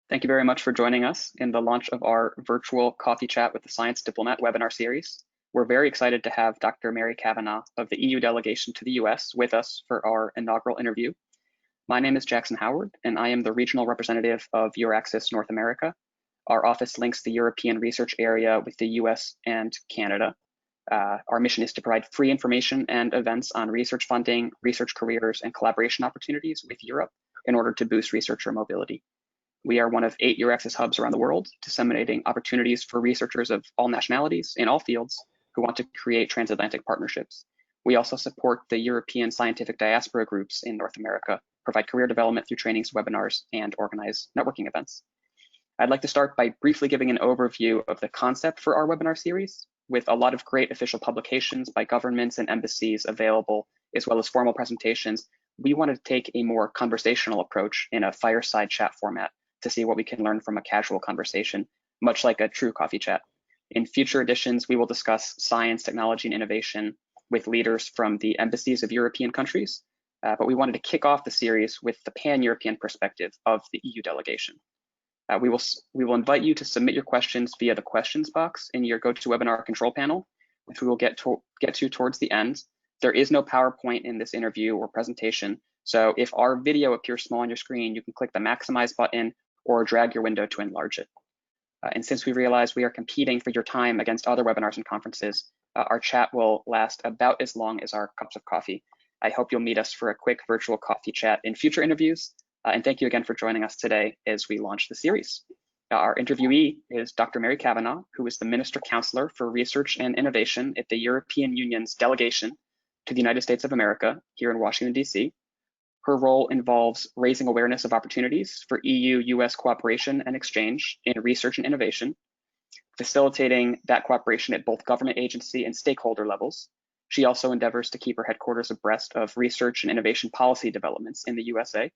Thank you very much for joining us in the launch of our virtual coffee chat with the Science Diplomat webinar series. We're very excited to have Dr. Mary Kavanagh of the EU Delegation to the US with us for our inaugural interview. My name is Jackson Howard, and I am the regional representative of EURAXESS North America. Our office links the European research area with the US and Canada. Our mission is to provide free information and events on research funding, research careers, and collaboration opportunities with Europe in order to boost researcher mobility. We are one of 8 EURAXESS hubs around the world, disseminating opportunities for researchers of all nationalities in all fields who want to create transatlantic partnerships. We also support the European scientific diaspora groups in North America, provide career development through trainings, webinars, and organize networking events. I'd like to start by briefly giving an overview of the concept for our webinar series, with a lot of great official publications by governments and embassies available, as well as formal presentations. We wanted to take a more conversational approach in a fireside chat format to see what we can learn from a casual conversation, much like a true coffee chat. In future editions, we will discuss science, technology, and innovation with leaders from the embassies of European countries, but we wanted to kick off the series with the pan-European perspective of the EU delegation. We will invite you to submit your questions via the questions box in your GoToWebinar control panel, which we will get to towards the end. There is no PowerPoint in this interview or presentation, so if our video appears small on your screen, you can click the maximize button or drag your window to enlarge it. And since we realize we are competing for your time against other webinars and conferences, our chat will last about as long as our cups of coffee. I hope you'll meet us for a quick virtual coffee chat in future interviews. And thank you again for joining us today as we launch the series. Our interviewee is Dr. Mary Kavanagh, who is the Minister Counselor for Research and Innovation at the European Union's delegation to the United States of America here in Washington, D.C. Her role involves raising awareness of opportunities for EU-US cooperation and exchange in research and innovation, facilitating that cooperation at both government agency and stakeholder levels. She also endeavors to keep her headquarters abreast of research and innovation policy developments in the USA.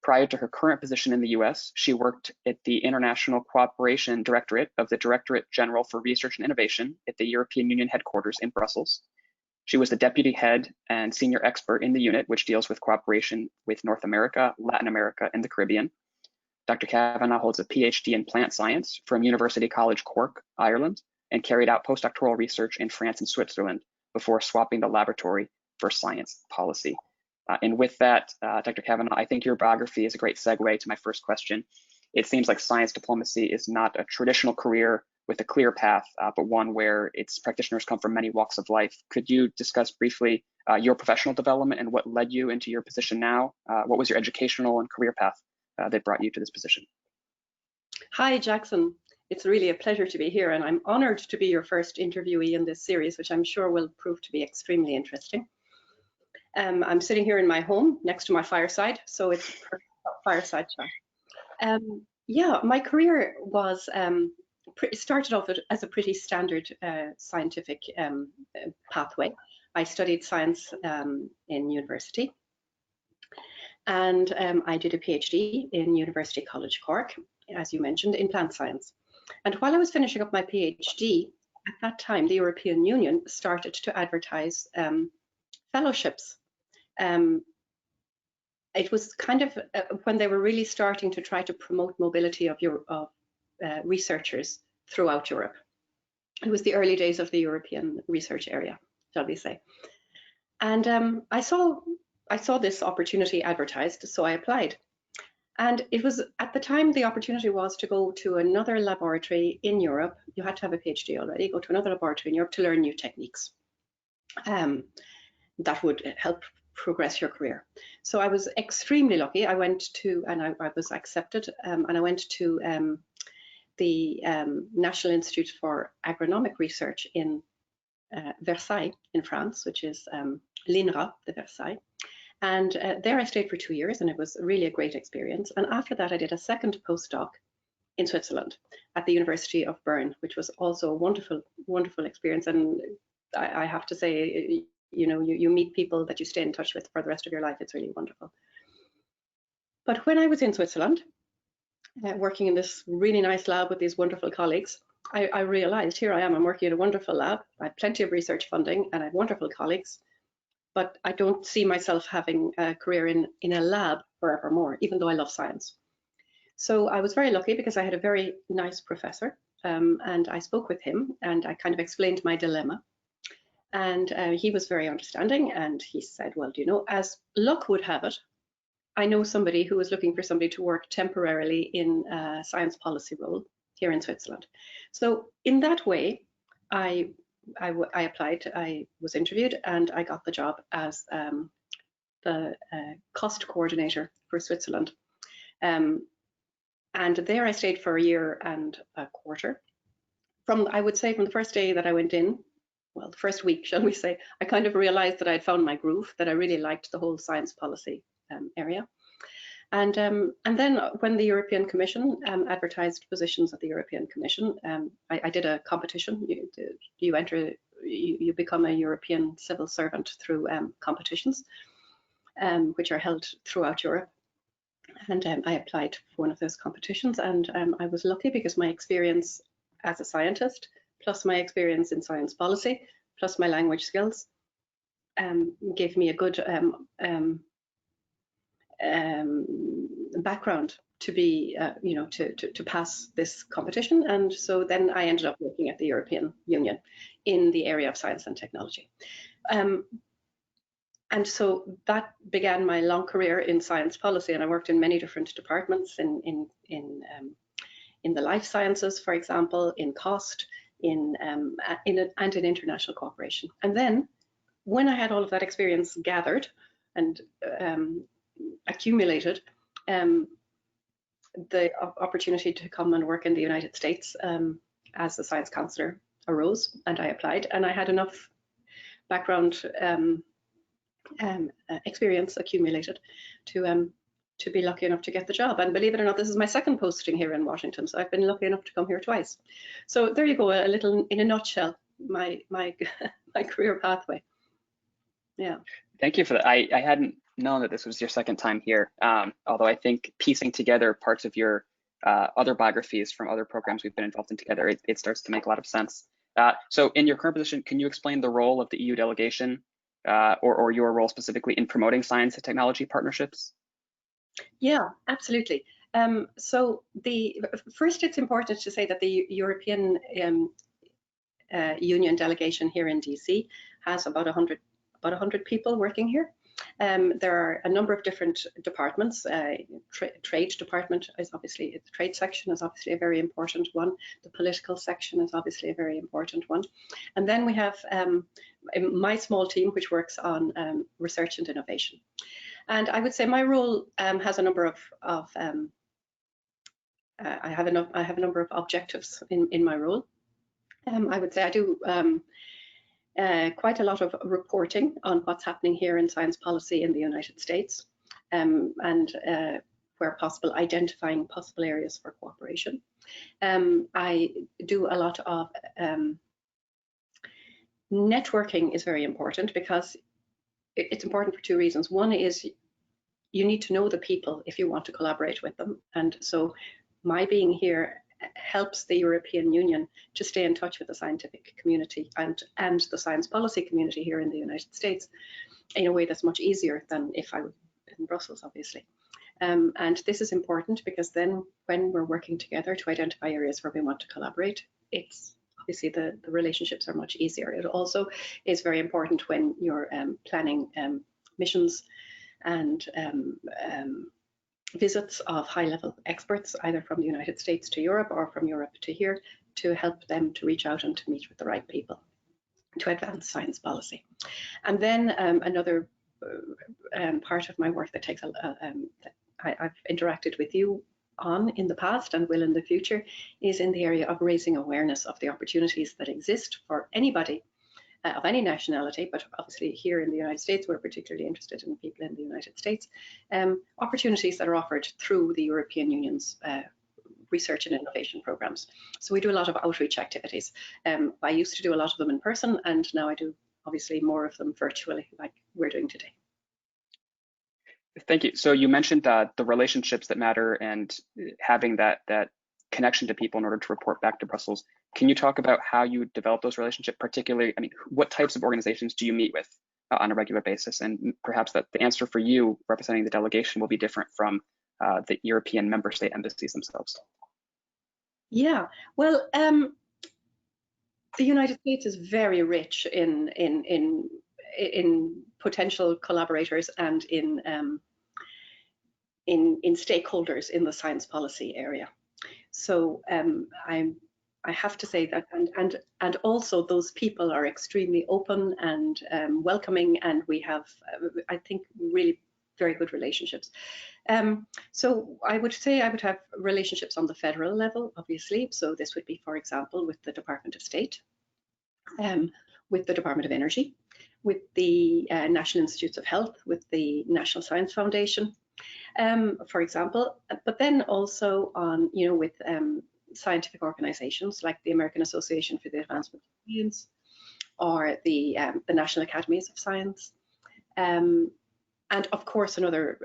Prior to her current position in the US, she worked at the International Cooperation Directorate of the Directorate General for Research and Innovation at the European Union headquarters in Brussels. She was the deputy head and senior expert in the unit, which deals with cooperation with North America, Latin America, and the Caribbean. Dr. Kavanagh holds a PhD in plant science from University College Cork, Ireland, and carried out postdoctoral research in France and Switzerland before swapping the laboratory for science policy. And with that, Dr. Kavanagh, I think your biography is a great segue to my first question. It seems like science diplomacy is not a traditional career with a clear path, but one where its practitioners come from many walks of life. Could you discuss briefly your professional development and what led you into your position now? What was your educational and career path that brought you to this position? Hi, Jackson. It's really a pleasure to be here, and I'm honored to be your first interviewee in this series, which I'm sure will prove to be extremely interesting. I'm sitting here in my home next to my fireside, so it's a perfect fireside chat. Yeah, my career was started off as a pretty standard scientific pathway. I studied science in university, and I did a PhD in University College Cork, as you mentioned, in plant science. And while I was finishing up my PhD, at that time, the European Union started to advertise fellowships. It was kind of when they were really starting to try to promote mobility of researchers throughout Europe. It was the early days of the European research area, shall we say. And I saw this opportunity advertised, so I applied. And it was, at the time, the opportunity was to go to another laboratory in Europe. You had to have a PhD already, go to another laboratory in Europe to learn new techniques. That would help progress your career. So I was extremely lucky. I went to, and I was accepted, and I went to the National Institute for Agronomic Research in Versailles in France, which is l'INRA de Versailles. And there I stayed for 2 years, and it was really a great experience. And after that, I did a second postdoc in Switzerland at the University of Bern, which was also a wonderful, wonderful experience. And I have to say, you know, you meet people that you stay in touch with for the rest of your life. It's really wonderful. But when I was in Switzerland, working in this really nice lab with these wonderful colleagues, I realized, here I am, I'm working in a wonderful lab. I have plenty of research funding and I have wonderful colleagues, but I don't see myself having a career in a lab forevermore, even though I love science. So I was very lucky because I had a very nice professor, and I spoke with him and I kind of explained my dilemma. And he was very understanding, and he said, well, do you know, as luck would have it, I know somebody who was looking for somebody to work temporarily in a science policy role here in Switzerland. So in that way, I applied, I was interviewed, and I got the job as the cost coordinator for Switzerland. And there I stayed for a year and a quarter. I would say from the first day that I went in, well, the first week, shall we say, I kind of realized that I'd found my groove, that I really liked the whole science policy area. And then when the European Commission advertised positions at the European Commission, I did a competition. You become a European civil servant through competitions, which are held throughout Europe. And I applied for one of those competitions, and I was lucky because my experience as a scientist, plus my experience in science policy, plus my language skills, gave me a good background to be, to pass this competition. And so then I ended up working at the European Union in the area of science and technology. And so that began my long career in science policy, and I worked in many different departments in the life sciences, for example, in cost, and in international cooperation. And then when I had all of that experience gathered and accumulated, the opportunity to come and work in the United States as a science counselor arose, and I applied, and I had enough background experience accumulated to be lucky enough to get the job. And believe it or not, this is my second posting here in Washington, so I've been lucky enough to come here twice. So there you go, a little in a nutshell, my my career pathway. Yeah. Thank you for that. I hadn't known that this was your second time here, although I think piecing together parts of your other biographies from other programs we've been involved in together, it starts to make a lot of sense. So in your current position, can you explain the role of the EU delegation or your role specifically in promoting science and technology partnerships? Yeah, absolutely. So first, it's important to say that the European Union delegation here in DC has about 100 people working here. There are a number of different departments. Trade department is obviously, the trade section is obviously a very important one. The political section is obviously a very important one. And then we have my small team, which works on research and innovation. And I would say my role has a number of I have a number of objectives in my role. I would say I do quite a lot of reporting on what's happening here in science policy in the United States, and where possible, identifying possible areas for cooperation. I do a lot of networking is very important because it's important for two reasons. One is you need to know the people if you want to collaborate with them. And so my being here helps the European Union to stay in touch with the scientific community and the science policy community here in the United States in a way that's much easier than if I were in Brussels, obviously. And this is important because then when we're working together to identify areas where we want to collaborate, it's obviously the relationships are much easier. It also is very important when you're planning missions and visits of high-level experts, either from the United States to Europe or from Europe to here, to help them to reach out and to meet with the right people to advance science policy. And then another part of my work that takes I've interacted with you on in the past and will in the future is in the area of raising awareness of the opportunities that exist for anybody of any nationality, but obviously here in the United States, we're particularly interested in people in the United States, opportunities that are offered through the European Union's research and innovation programs. So we do a lot of outreach activities. I used to do a lot of them in person, and now I do obviously more of them virtually, like we're doing today. Thank you. So you mentioned the relationships that matter and having that connection to people in order to report back to Brussels. Can you talk about how you develop those relationships, particularly, I mean, what types of organizations do you meet with on a regular basis? And perhaps that the answer for you representing the delegation will be different from the European member state embassies themselves? Yeah, well, the United States is very rich in potential collaborators and in stakeholders in the science policy area. So I have to say that, and also those people are extremely open and welcoming, and we have, I think, really very good relationships. So I would say I would have relationships on the federal level, obviously. So this would be, for example, with the Department of State, with the Department of Energy, with the National Institutes of Health, with the National Science Foundation, for example, but then also on, with scientific organizations like the American Association for the Advancement of Science, or the National Academies of Science. And of course, another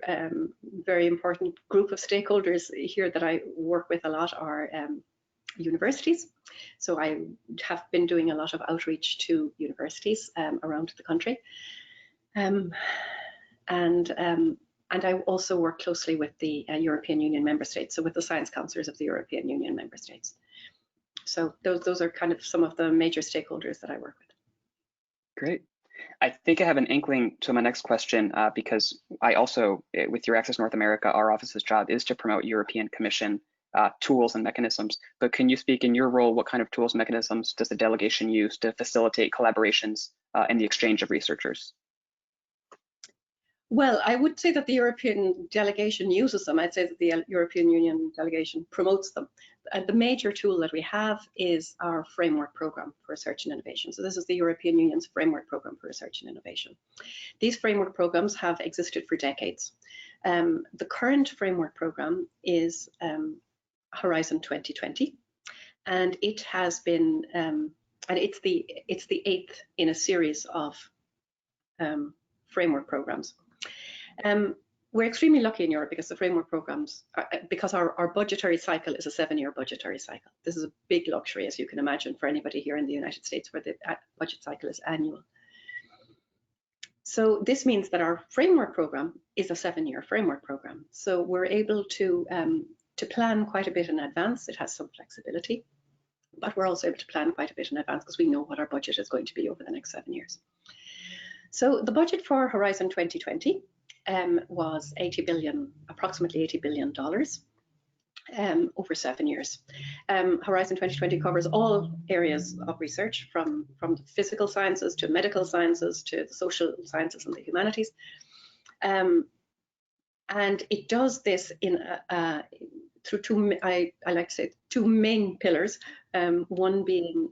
very important group of stakeholders here that I work with a lot are universities. So I have been doing a lot of outreach to universities around the country. And I also work closely with the European Union member states, so with the science councillors of the European Union member states. So those are kind of some of the major stakeholders that I work with. Great. I think I have an inkling to my next question, because I also, with EURAXESS North America, our office's job is to promote European Commission tools and mechanisms. But can you speak in your role, what kind of tools and mechanisms does the delegation use to facilitate collaborations and the exchange of researchers? Well, I would say that the European delegation uses them. I'd say that the European Union delegation promotes them. The major tool that we have is our framework program for research and innovation. So this is the European Union's framework program for research and innovation. These framework programs have existed for decades. The current framework program is Horizon 2020, and it has been, and it's the 8th in a series of framework programs. We're extremely lucky in Europe because the framework programs, because our budgetary cycle is a 7-year budgetary cycle. This is a big luxury, as you can imagine, for anybody here in the United States, where the budget cycle is annual. So this means that our framework program is a 7-year framework program. So we're able to plan quite a bit in advance. It has some flexibility, but we're also able to plan quite a bit in advance because we know what our budget is going to be over the next 7 years. So the budget for Horizon 2020 was approximately $80 billion over 7 years. Horizon 2020 covers all areas of research, from the physical sciences to medical sciences to the social sciences and the humanities. And it does this in through two, I like to say, two main pillars, one being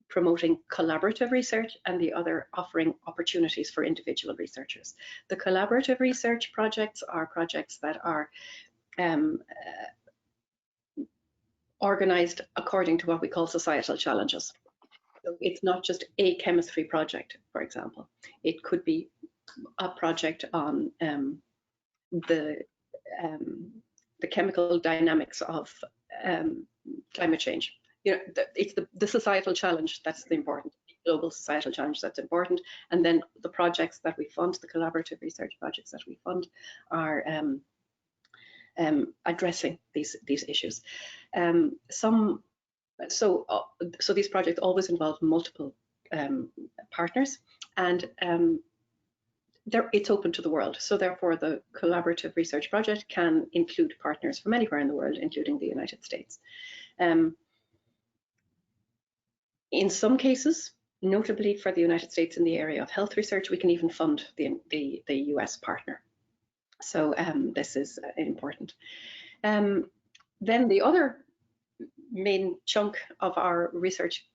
promoting collaborative research, and the other offering opportunities for individual researchers. The collaborative research projects are projects that are organized according to what we call societal challenges. So it's not just a chemistry project, for example. It could be a project on the chemical dynamics of climate change. It's the societal challenge that's the important, global societal challenge that's important. And then the projects that we fund, the collaborative research projects that we fund, are addressing these issues. So these projects always involve multiple partners, and it's open to the world. So therefore, the collaborative research project can include partners from anywhere in the world, including the United States. In some cases, notably for the United States in the area of health research, we can even fund the US partner. So this is important. Then the other main chunk of our research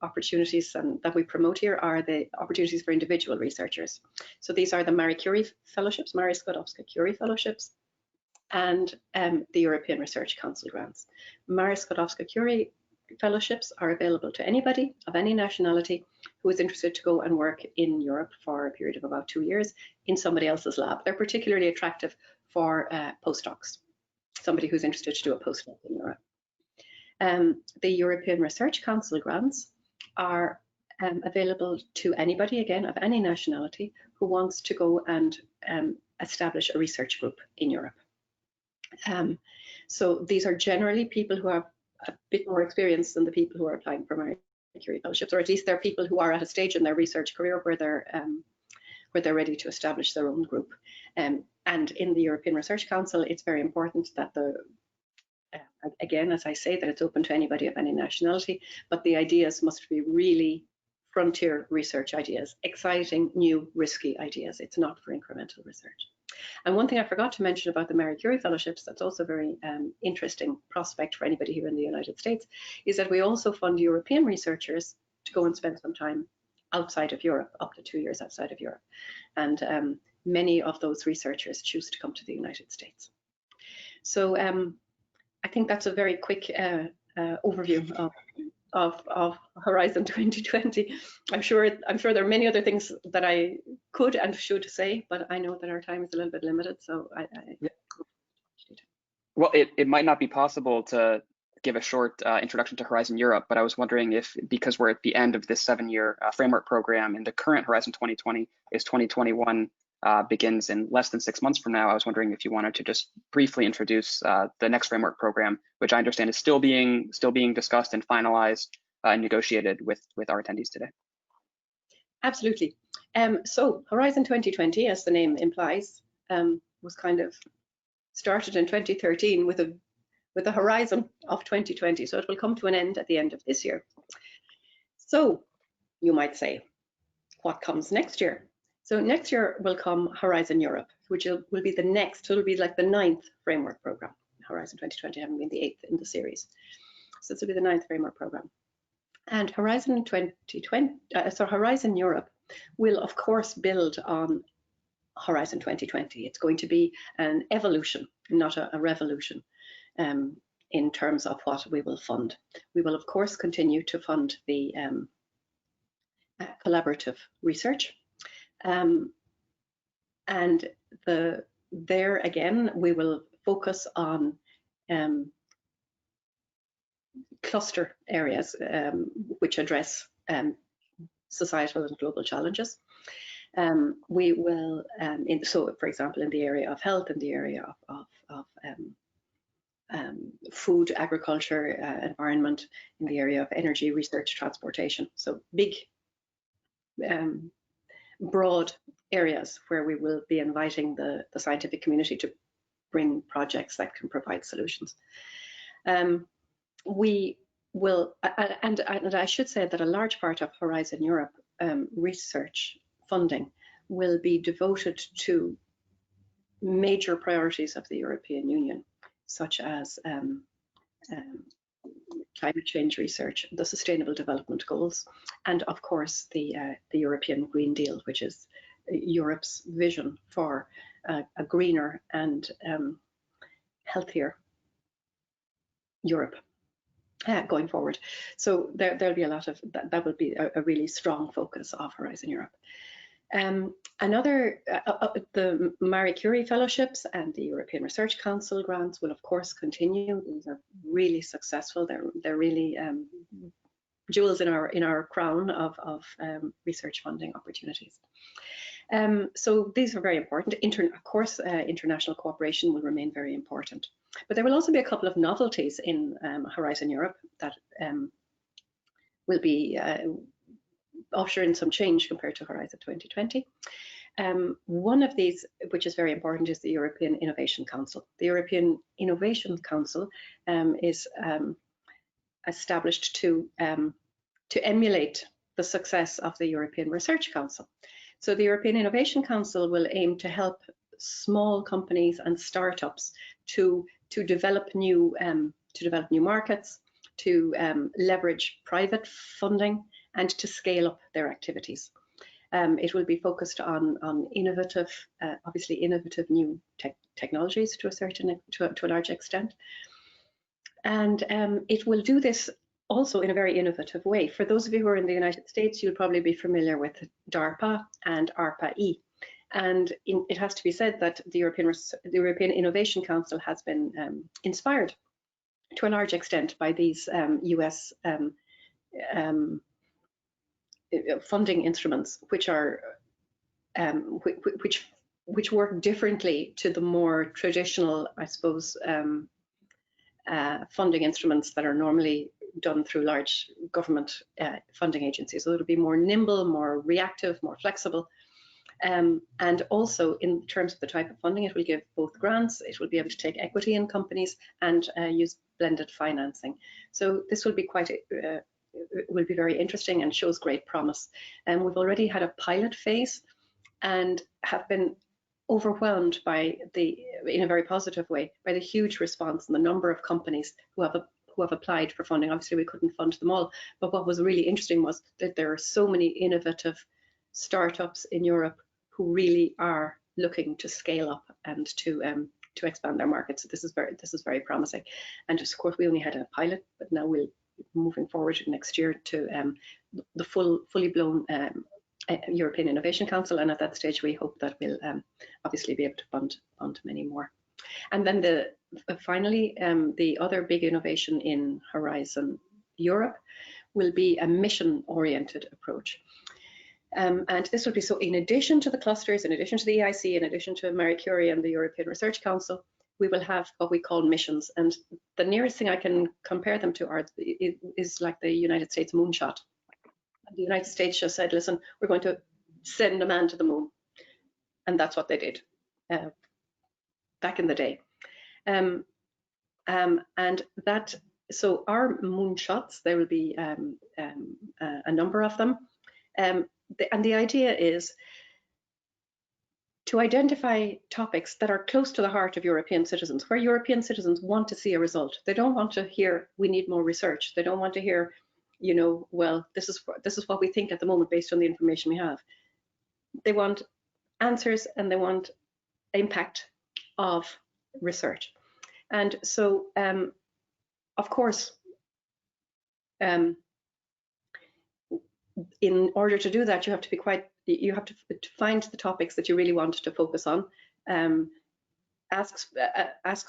opportunities that we promote here are the opportunities for individual researchers. So these are the Marie Curie Fellowships, Marie Skłodowska-Curie Fellowships, and the European Research Council grants. Marie Skłodowska-Curie Fellowships are available to anybody of any nationality who is interested to go and work in Europe for a period of about 2 years in somebody else's lab. They're particularly attractive for postdocs, somebody who's interested to do a postdoc in Europe. The European Research Council grants are available to anybody, again, of any nationality, who wants to go and establish a research group in Europe. So these are generally people who have a bit more experience than the people who are applying for Marie Curie fellowships, or at least they're people who are at a stage in their research career where they're ready to establish their own group. And in the European Research Council, it's very important that again, as I say, that it's open to anybody of any nationality, but the ideas must be really frontier research ideas, exciting, new, risky ideas. It's not for incremental research. And one thing I forgot to mention about the Marie Curie fellowships, that's also a very interesting prospect for anybody here in the United States, is that we also fund European researchers to go and spend some time outside of Europe, up to 2 years outside of Europe. And many of those researchers choose to come to the United States. So I think that's a very quick overview of Horizon 2020. I'm sure there are many other things that I could and should say, but I know that our time is a little bit limited, so Yeah. Well, it might not be possible to give a short introduction to Horizon Europe, but I was wondering if, because we're at the end of this 7-year framework program and the current Horizon 2020 is 2021, begins in less than 6 months from now, I was wondering if you wanted to just briefly introduce the next framework program, which I understand is still being discussed and finalized and negotiated with our attendees today. Absolutely. So Horizon 2020, as the name implies, was kind of started in 2013 with a horizon of 2020. So it will come to an end at the end of this year. So you might say, what comes next year? So next year will come Horizon Europe, which will be the next, so it'll be like the 9th framework program. Horizon 2020 having been the 8th in the series. So this will be the 9th framework program. And Horizon 2020, so Horizon Europe will of course build on Horizon 2020. It's going to be an evolution, not a revolution, in terms of what we will fund. We will of course continue to fund the collaborative research. And there again, we will focus on cluster areas which address societal and global challenges. We will, so for example, in the area of health, in the area of food, agriculture, environment, in the area of energy, research, transportation. So big, broad areas where we will be inviting the scientific community to bring projects that can provide solutions. We will, and I should say that a large part of Horizon Europe research funding will be devoted to major priorities of the European Union, such as climate change research, the Sustainable Development Goals, and of course the European Green Deal, which is Europe's vision for a greener and healthier Europe going forward. So there'll be a lot of that will be a really strong focus of Horizon Europe. The Marie Curie fellowships and the European Research Council grants will of course continue. These are really successful. They're really jewels in our crown of research funding opportunities. So these are very important. Of course, international cooperation will remain very important. But there will also be a couple of novelties in Horizon Europe that will be ushering some change compared to Horizon 2020. One of these, which is very important, is the European Innovation Council. The European Innovation Council is established to emulate the success of the European Research Council. So the European Innovation Council will aim to help small companies and startups to develop new markets, to leverage private funding, and to scale up their activities. It will be focused on innovative, obviously innovative new technologies to a large extent, and it will do this also in a very innovative way. For those of you who are in the United States, you'll probably be familiar with DARPA and ARPA-E. And it has to be said that the European Innovation Council has been inspired to a large extent by these US funding instruments, which which work differently to the more traditional, I suppose, funding instruments that are normally done through large government funding agencies. So it'll be more nimble, more reactive, more flexible. And also in terms of the type of funding, it will give both grants, it will be able to take equity in companies and use blended financing. So this will be will be very interesting and shows great promise. And we've already had a pilot phase and have been overwhelmed by in a very positive way, by the huge response and the number of companies who have applied for funding. Obviously, we couldn't fund them all, but what was really interesting was that there are so many innovative startups in Europe who really are looking to scale up and to expand their markets. So this is very promising. And of course, we only had a pilot, but now we'll moving forward next year to the fully blown European Innovation Council, and at that stage we hope that we'll obviously be able to fund many more. And then finally, the other big innovation in Horizon Europe will be a mission-oriented approach. And this will be so in addition to the clusters, in addition to the EIC, in addition to Marie Curie and the European Research Council, we will have what we call missions. And the nearest thing I can compare them to is like the United States moonshot. The United States just said, listen, we're going to send a man to the moon. And that's what they did back in the day. And so our moonshots, there will be a number of them. And the idea is to identify topics that are close to the heart of European citizens, where European citizens want to see a result. They don't want to hear, we need more research. They don't want to hear, you know, well, this is what we think at the moment based on the information we have. They want answers and they want impact of research. And so, of course, in order to do that, you have to find the topics that you really want to focus on, ask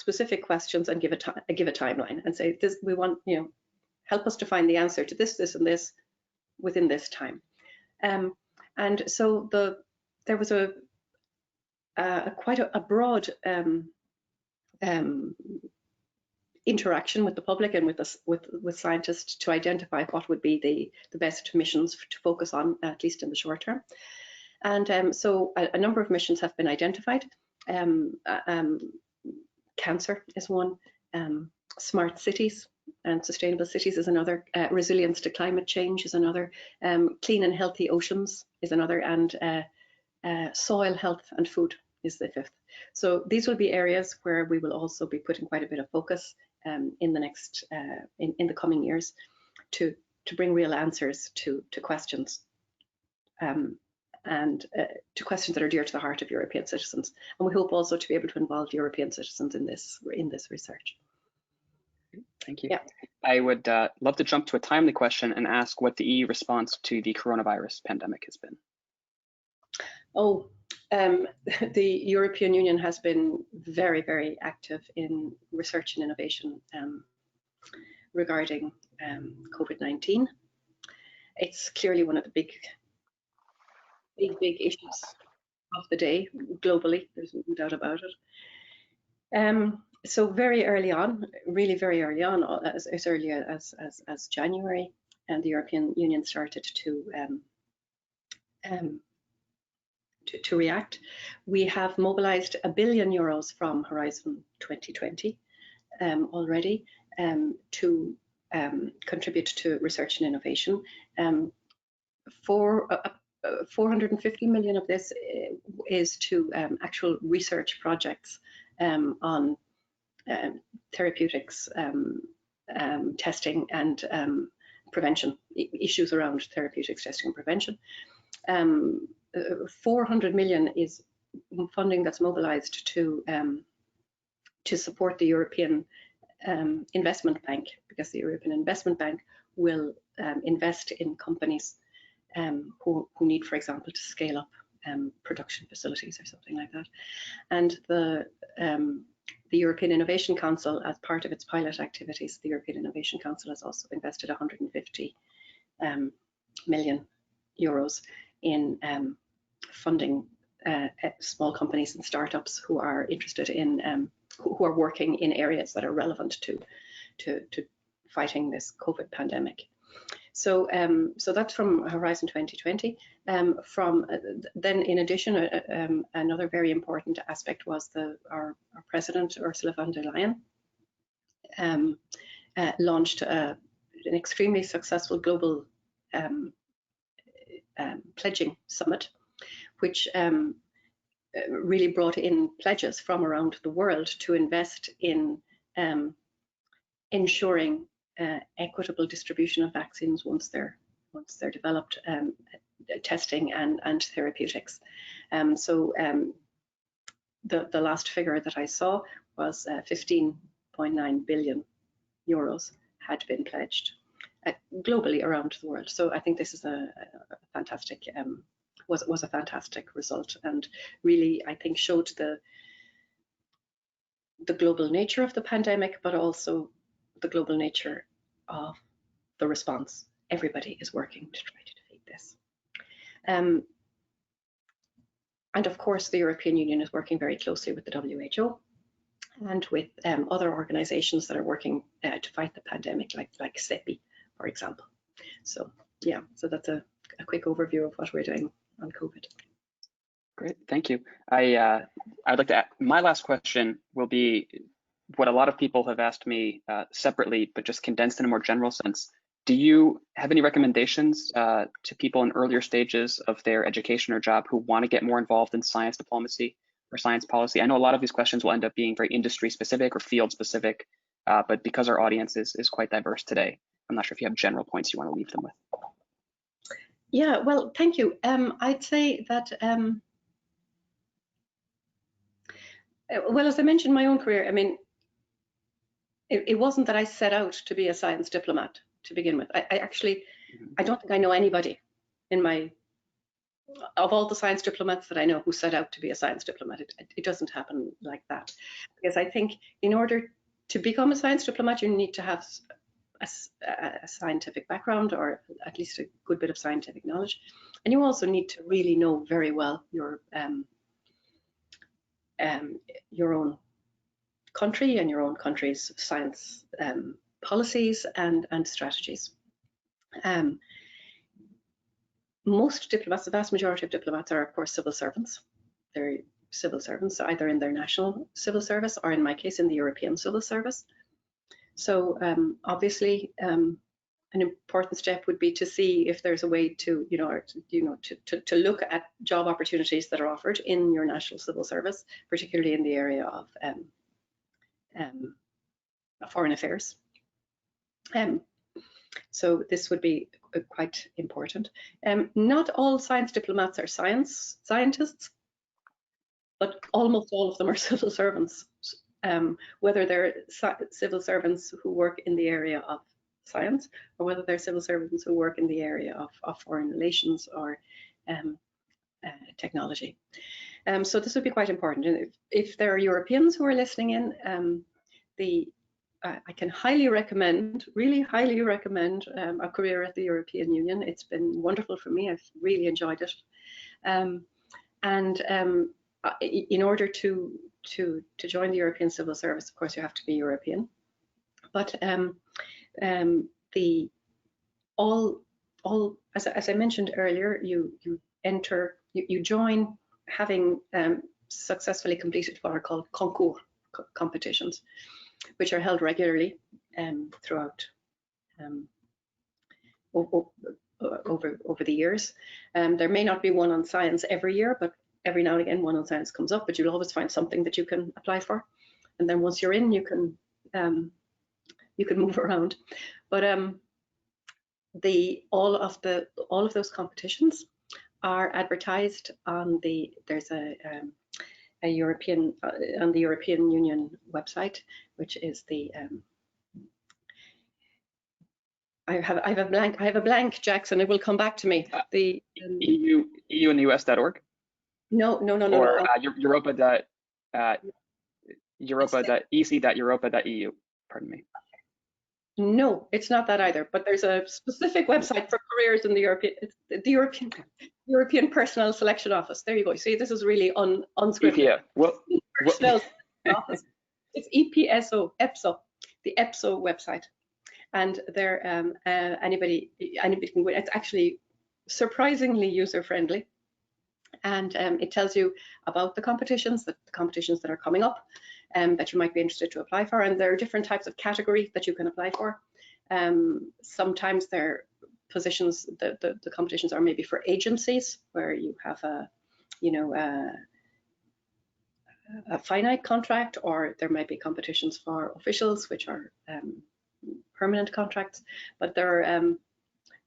specific questions, and give a timeline, and say, this, we want, you know, help us to find the answer to this, this, and this within this time. And so there was quite a broad interaction with the public and with scientists to identify what would be the best missions to focus on, at least in the short term. And so a number of missions have been identified. Cancer is one, smart cities and sustainable cities is another, resilience to climate change is another, clean and healthy oceans is another, and soil health and food is the fifth. So these will be areas where we will also be putting quite a bit of focus in the next in the coming years to bring real answers to questions and to questions that are dear to the heart of European citizens. And we hope also to be able to involve European citizens in this research. Thank you. Yeah. I would love to jump to a timely question and ask what the EU response to the coronavirus pandemic has been. Oh, the European Union has been very, very active in research and innovation regarding COVID-19. It's clearly one of the big issues of the day globally. There's no doubt about it. So very early on, really very early on, as early as January, and the European Union started to react. We have mobilized €1 billion from Horizon 2020 already to contribute to research and innovation. 450 million of this is to actual research projects on therapeutics testing and prevention, issues around therapeutics testing and prevention. 400 million is funding that's mobilized to support the European Investment Bank, because the European Investment Bank will invest in companies who need, for example, to scale up production facilities or something like that. And the European Innovation Council, as part of its pilot activities, the European Innovation Council has also invested 150 million euros in funding small companies and startups who are interested in, who are working in areas that are relevant to fighting this COVID pandemic. So, so that's from Horizon 2020. Then, in addition, another very important aspect was our President Ursula von der Leyen launched an extremely successful global pledging summit, which really brought in pledges from around the world to invest in ensuring equitable distribution of vaccines once they're developed, testing and therapeutics. So the last figure that I saw was 15.9 billion euros had been pledged globally around the world. So I think this is a fantastic was a fantastic result, and really I think showed the global nature of the pandemic, but also the global nature of the response. Everybody is working to try to defeat this. And of course, the European Union is working very closely with the WHO and with other organizations that are working to fight the pandemic, like CEPI, for example. So yeah, so that's a quick overview of what we're doing on COVID. Great, thank you. I'd like to add, my last question will be what a lot of people have asked me separately, but just condensed in a more general sense. Do you have any recommendations to people in earlier stages of their education or job who want to get more involved in science diplomacy or science policy? I know a lot of these questions will end up being very industry specific or field specific, but because our audience is quite diverse today, I'm not sure if you have general points you want to leave them with. Yeah, well, thank you. I'd say that, well, as I mentioned in my own career, I mean, it wasn't that I set out to be a science diplomat to begin with. I actually, I don't think I know anybody of all the science diplomats that I know who set out to be a science diplomat. It doesn't happen like that. Because I think in order to become a science diplomat, you need to have a scientific background, or at least a good bit of scientific knowledge. And you also need to really know very well your own country and your own country's science policies and strategies. Most diplomats, the vast majority of diplomats are, of course, civil servants. They're civil servants, either in their national civil service or, in my case, in the European civil service. So obviously, an important step would be to see if there's a way to, to look at job opportunities that are offered in your national civil service, particularly in the area of foreign affairs. So this would be quite important. Not all science diplomats are scientists, but almost all of them are civil servants. Whether they're civil servants who work in the area of science, or whether they're civil servants who work in the area of foreign relations or technology. So this would be quite important. And if there are Europeans who are listening in, I can highly recommend, really highly recommend a career at the European Union. It's been wonderful for me. I've really enjoyed it. In order to join the European Civil Service, of course, you have to be European. But as I mentioned earlier, you join having successfully completed what are called concours competitions, which are held regularly throughout over the years. There may not be one on science every year, but every now and again one on science comes up. But you'll always find something that you can apply for, and then once you're in, you can move around. But all of those competitions are advertised on there's a European on the European Union website, which is the I have a blank, Jackson. It will come back to me. The EU and US.org. No. Or Europa.ec.europa.eu. Pardon me. No, it's not that either. But there's a specific website for careers in the European European Personnel Selection Office. There you go. See, this is really unscripted. EPO. Well, Personnel Selection Office. It's EPSO, the EPSO website. And there, anybody can go. It's actually surprisingly user-friendly. And it tells you about the competitions that are coming up, that you might be interested to apply for. And there are different types of category that you can apply for. Sometimes they're positions, the competitions are maybe for agencies where you have a finite contract, or there might be competitions for officials, which are permanent contracts. But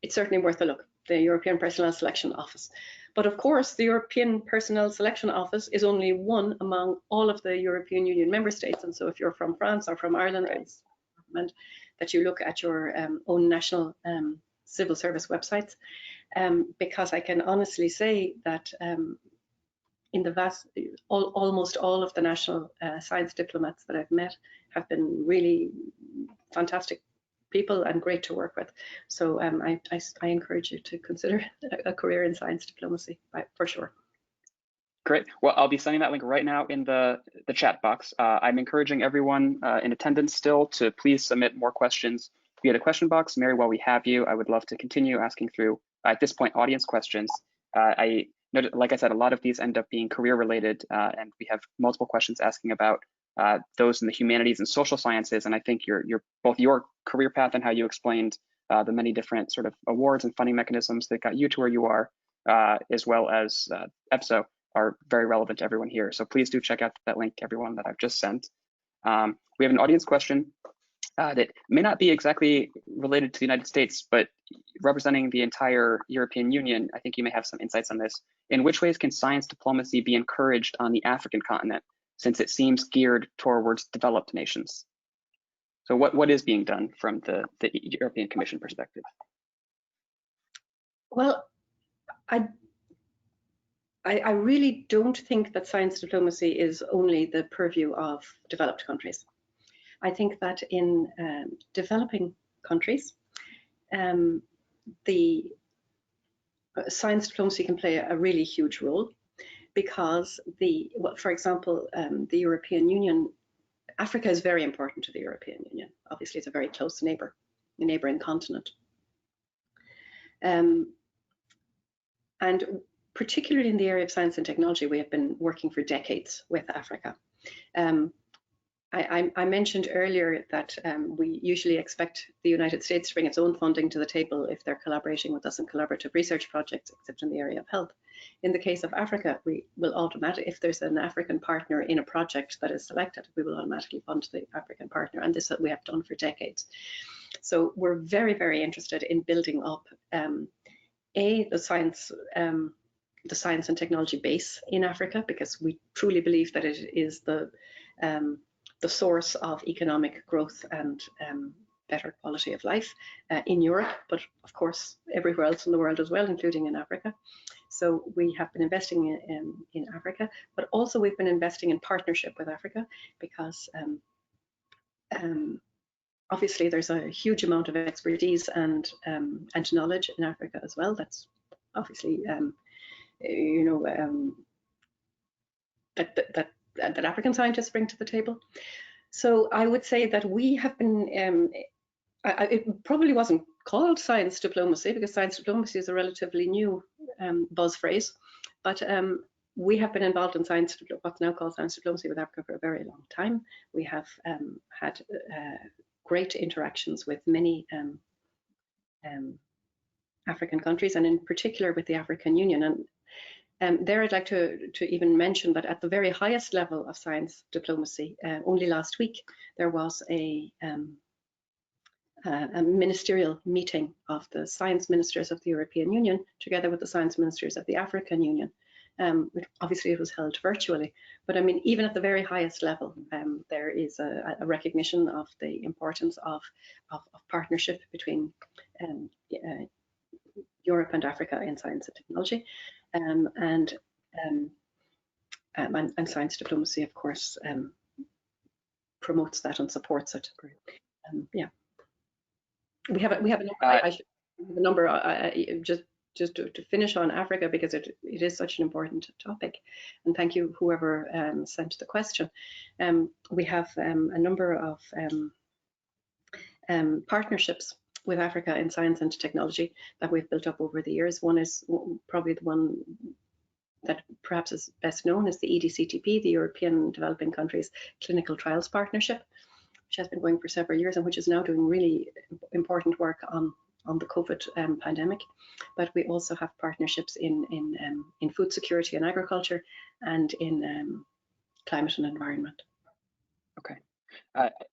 it's certainly worth a look, the European Personnel Selection Office. But of course, the European Personnel Selection Office is only one among all of the European Union member states. And so if you're from France or from Ireland, it's recommend that you look at your own national civil service websites, because I can honestly say that in the almost all of the national science diplomats that I've met have been really fantastic people and great to work with. So I encourage you to consider a career in science diplomacy, for sure. Great. Well, I'll be sending that link right now in the chat box. I'm encouraging everyone in attendance still to please submit more questions via the question box. Mary, while we have you, I would love to continue asking through, at this point, audience questions. I noted, like I said, a lot of these end up being career related, and we have multiple questions asking about those in the humanities and social sciences. And I think both your career path and how you explained the many different sort of awards and funding mechanisms that got you to where you are, as well as EPSO, are very relevant to everyone here. So please do check out that link, everyone, that I've just sent. We have an audience question that may not be exactly related to the United States, but representing the entire European Union. I think you may have some insights on this. In which ways can science diplomacy be encouraged on the African continent, since it seems geared towards developed nations? So what is being done from the European Commission perspective? Well, I really don't think that science diplomacy is only the purview of developed countries. I think that in developing countries, the science diplomacy can play a really huge role, because for example, the European Union, Africa is very important to the European Union. Obviously, it's a very close neighboring continent. And particularly in the area of science and technology, we have been working for decades with Africa. I mentioned earlier that we usually expect the United States to bring its own funding to the table if they're collaborating with us in collaborative research projects, except in the area of health. In the case of Africa, we will automatically, if there's an African partner in a project that is selected, we will automatically fund the African partner, and this we have done for decades. So we're very, very interested in building up the science and technology base in Africa, because we truly believe that it is the source of economic growth and better quality of life in Europe, but of course everywhere else in the world as well, including in Africa. So we have been investing in Africa, but also we've been investing in partnership with Africa, because obviously there's a huge amount of expertise and knowledge in Africa as well. That's obviously that African scientists bring to the table. So I would say that we have been, it probably wasn't called science diplomacy, because science diplomacy is a relatively new buzz phrase, but we have been involved in what's now called science diplomacy with Africa for a very long time. We have had great interactions with many African countries, and in particular with the African Union. And there I'd like to even mention that at the very highest level of science diplomacy, only last week, there was a ministerial meeting of the science ministers of the European Union together with the science ministers of the African Union. Obviously it was held virtually, but I mean, even at the very highest level, there is a recognition of the importance of partnership between Europe and Africa in science and technology. And science diplomacy, of course, promotes that and supports it. Yeah, we have a number. Just just to finish on Africa, because it is such an important topic, and thank you whoever sent the question. We have a number of partnerships with Africa in science and technology that we've built up over the years. One is probably the one that perhaps is best known is the EDCTP, the European Developing Countries Clinical Trials Partnership, which has been going for several years and which is now doing really important work on the COVID pandemic. But we also have partnerships in food security and agriculture, and in climate and environment. Okay.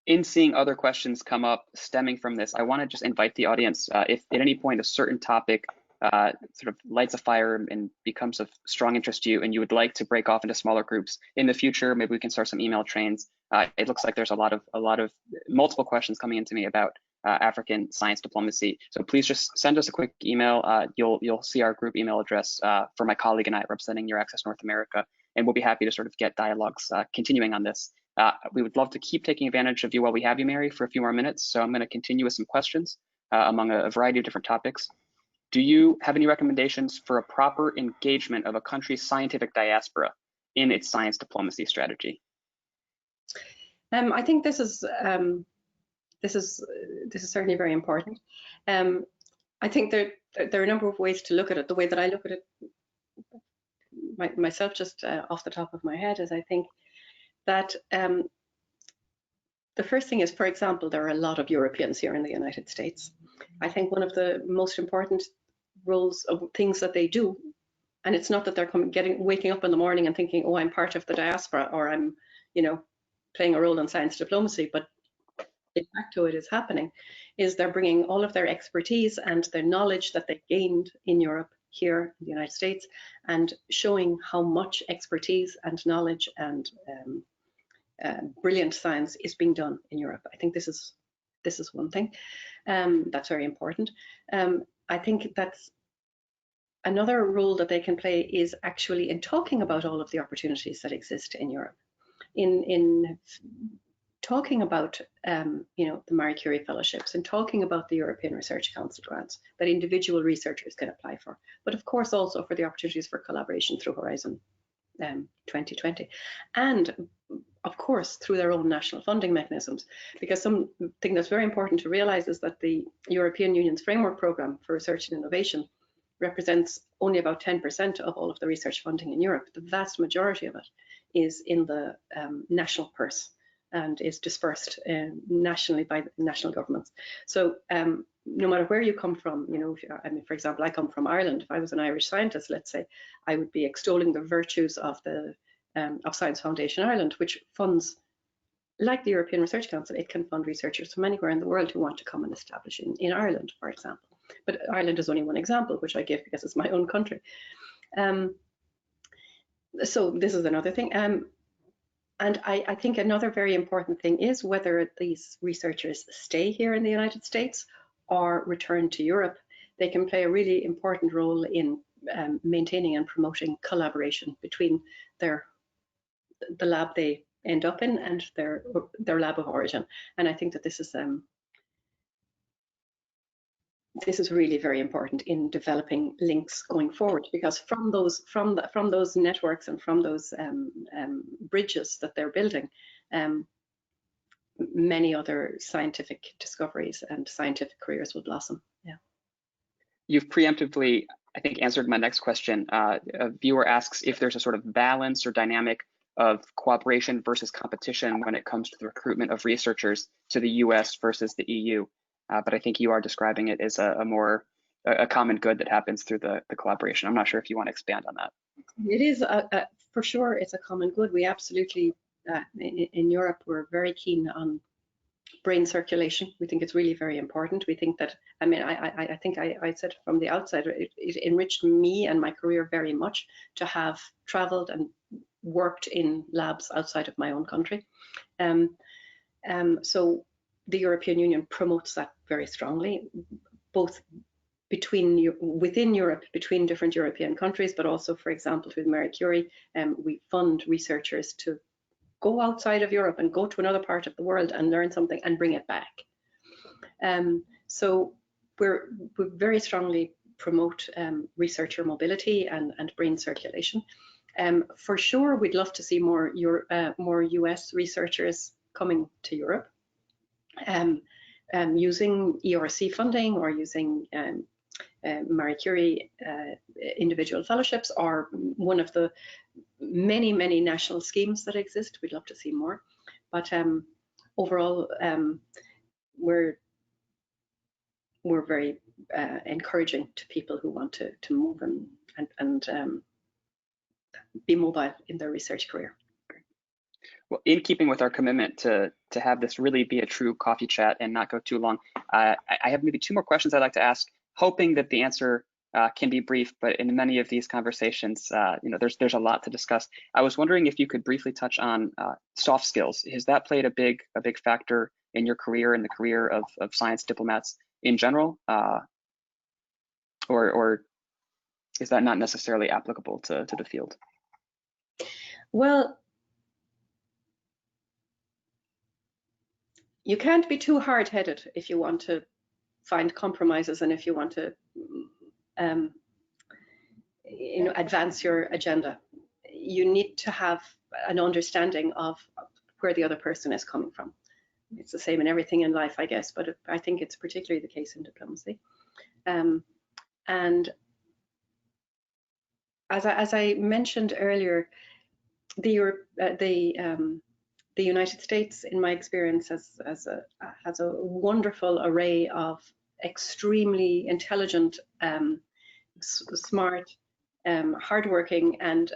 In seeing other questions come up stemming from this, I want to just invite the audience, if at any point a certain topic sort of lights a fire and becomes of strong interest to you, and you would like to break off into smaller groups in the future, maybe we can start some email trains. It looks like there's a lot of multiple questions coming into me about African science diplomacy. So please just send us a quick email. You'll see our group email address for my colleague and I representing EURAXESS North America, and we'll be happy to sort of get dialogues continuing on this. We would love to keep taking advantage of you while we have you, Mary, for a few more minutes. So I'm going to continue with some questions among a variety of different topics. Do you have any recommendations for a proper engagement of a country's scientific diaspora in its science diplomacy strategy? I think this is certainly very important. I think there are a number of ways to look at it. The way that I look at it myself, just off the top of my head, is I think that the first thing is, for example, there are a lot of Europeans here in the United States. I think one of the most important roles of things that they do, and it's not that they're waking up in the morning and thinking, oh, I'm part of the diaspora, or I'm, playing a role in science diplomacy, but de facto it is happening, is they're bringing all of their expertise and their knowledge that they gained in Europe here in the United States, and showing how much expertise and knowledge and brilliant science is being done in Europe. I think this is one thing that's very important. I think that's another role that they can play is actually in talking about all of the opportunities that exist in Europe, in talking about the Marie Curie fellowships, and talking about the European Research Council grants that individual researchers can apply for, but of course also for the opportunities for collaboration through Horizon 2020, and of course through their own national funding mechanisms, because something that's very important to realize is that the European Union's framework programme for research and innovation represents only about 10% of all of the research funding in Europe. The vast majority of it is in the national purse and is dispersed nationally by the national governments. So no matter where you come from, I mean, for example, I come from Ireland. If I was an Irish scientist, let's say, I would be extolling the virtues of the Science Foundation Ireland, which funds, like the European Research Council, it can fund researchers from anywhere in the world who want to come and establish in Ireland, for example. But Ireland is only one example, which I give because it's my own country. So this is another thing. And I think another very important thing is whether these researchers stay here in the United States or return to Europe. They can play a really important role in maintaining and promoting collaboration between the lab they end up in and their lab of origin. And I think that this is really very important in developing links going forward, because from those networks and from those bridges that they're building, many other scientific discoveries and scientific careers will blossom. Yeah. You've preemptively, I think, answered my next question. A viewer asks if there's a sort of balance or dynamic of cooperation versus competition when it comes to the recruitment of researchers to the US versus the EU. But I think you are describing it as a common good that happens through the collaboration. I'm not sure if you want to expand on that. It is, for sure, it's a common good. We absolutely, in Europe, we're very keen on brain circulation. We think it's really very important. We think that, I mean, I think I said from the outside, it enriched me and my career very much to have traveled and worked in labs outside of my own country. So the European Union promotes that very strongly, both within Europe, between different European countries, but also, for example, through Marie Curie, we fund researchers to go outside of Europe and go to another part of the world and learn something and bring it back. So we're very strongly promote researcher mobility and brain circulation. For sure, we'd love to see more US researchers coming to Europe, using ERC funding or using Marie Curie individual fellowships, or one of the many national schemes that exist. We'd love to see more, but overall, we're very encouraging to people who want to move and be mobile in their research career. Well, in keeping with our commitment to have this really be a true coffee chat and not go too long, I have maybe 2 more questions I'd like to ask, hoping that the answer can be brief, but in many of these conversations, there's a lot to discuss. I was wondering if you could briefly touch on soft skills. Has that played a big factor in your career and the career of science diplomats in general, or is that not necessarily applicable to the field? Well, you can't be too hard-headed if you want to find compromises and if you want to advance your agenda. You need to have an understanding of where the other person is coming from. It's the same in everything in life, I guess, but I think it's particularly the case in diplomacy. And as I mentioned earlier, the United States, in my experience, has a wonderful array of extremely intelligent, smart, hardworking, and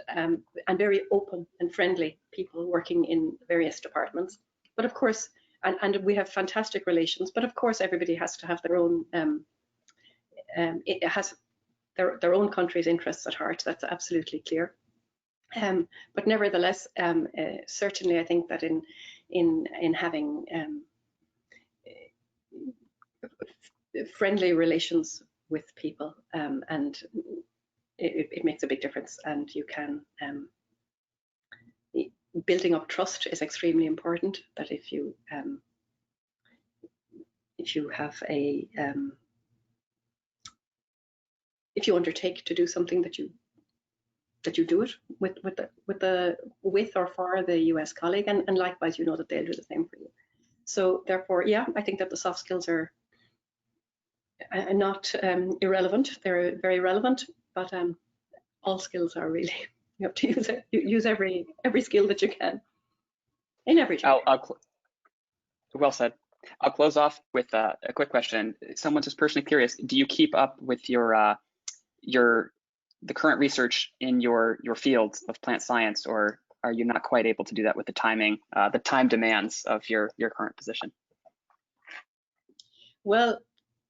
very open and friendly people working in various departments. But of course, and we have fantastic relations. But of course, everybody has to have their own. It has their own country's interests at heart. That's absolutely clear. But nevertheless, certainly, I think that in having friendly relations with people, and it makes a big difference. And you can building up trust is extremely important. That if you have a if you undertake to do something, that you do it with or for the US colleague, and likewise, you know that they'll do the same for you. So therefore, yeah, I think that the soft skills are not irrelevant. They're very relevant, but all skills are really, you have to use every skill that you can in every job. Well said. I'll close off with a quick question. Someone's just personally curious, do you keep up with the current research in your field of plant science, or are you not quite able to do that with the time demands of your current position? Well,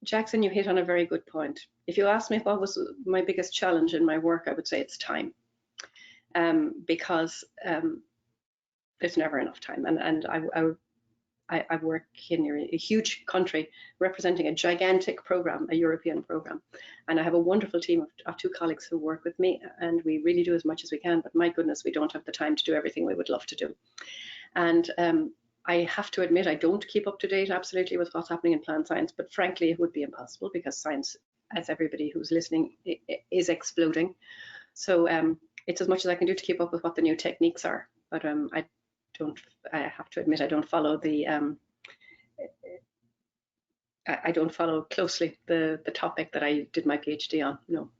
Jackson, you hit on a very good point. If you ask me what was my biggest challenge in my work, I would say it's time, because there's never enough time, and I work in a huge country representing a gigantic program, a European program, and I have a wonderful team of 2 colleagues who work with me, and we really do as much as we can, but my goodness, we don't have the time to do everything we would love to do. And I have to admit, I don't keep up to date absolutely with what's happening in plant science, but frankly, it would be impossible, because science, as everybody who's listening, is exploding. So it's as much as I can do to keep up with what the new techniques are, but I have to admit, I don't follow I don't follow closely the topic that I did my PhD on. No,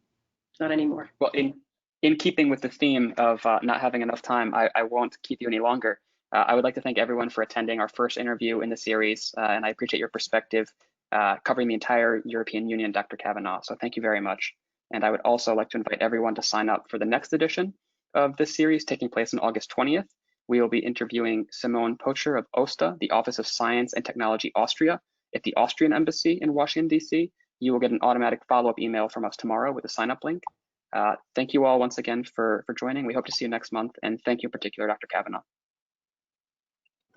not anymore. Well, in keeping with the theme of not having enough time, I won't keep you any longer. I would like to thank everyone for attending our first interview in the series, and I appreciate your perspective covering the entire European Union, Dr. Kavanagh. So thank you very much. And I would also like to invite everyone to sign up for the next edition of this series, taking place on August 20th. We will be interviewing Simone Pocher of OSTA, the Office of Science and Technology Austria, at the Austrian Embassy in Washington, D.C. You will get an automatic follow-up email from us tomorrow with a sign-up link. Thank you all once again for joining. We hope to see you next month, and thank you in particular, Dr. Kavanagh.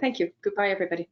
Thank you. Goodbye, everybody.